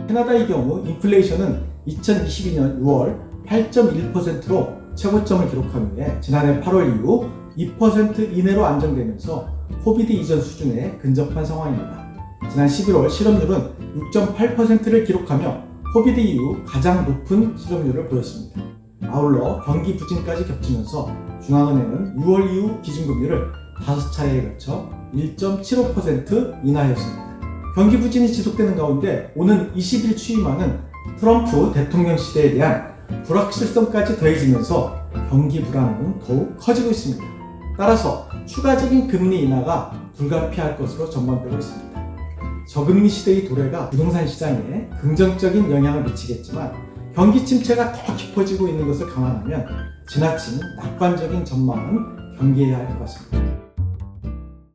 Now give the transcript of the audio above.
캐나다의 경우 인플레이션은 2022년 6월 8.1%로 최고점을 기록한 후에 지난해 8월 이후 2% 이내로 안정되면서 코비드 이전 수준에 근접한 상황입니다. 지난 11월 실업률은 6.8%를 기록하며 코비드 이후 가장 높은 실업률을 보였습니다. 아울러 경기 부진까지 겹치면서 중앙은행은 6월 이후 기준금리를 5차례에 걸쳐 1.75% 인하했습니다. 경기 부진이 지속되는 가운데 오는 20일 취임하는 트럼프 대통령 시대에 대한 불확실성까지 더해지면서 경기 불안은 더욱 커지고 있습니다. 따라서 추가적인 금리 인하가 불가피할 것으로 전망되고 있습니다. 저금리 시대의 도래가 부동산 시장에 긍정적인 영향을 미치겠지만 경기 침체가 더 깊어지고 있는 것을 감안하면 지나친 낙관적인 전망은 경계해야 할 것 같습니다.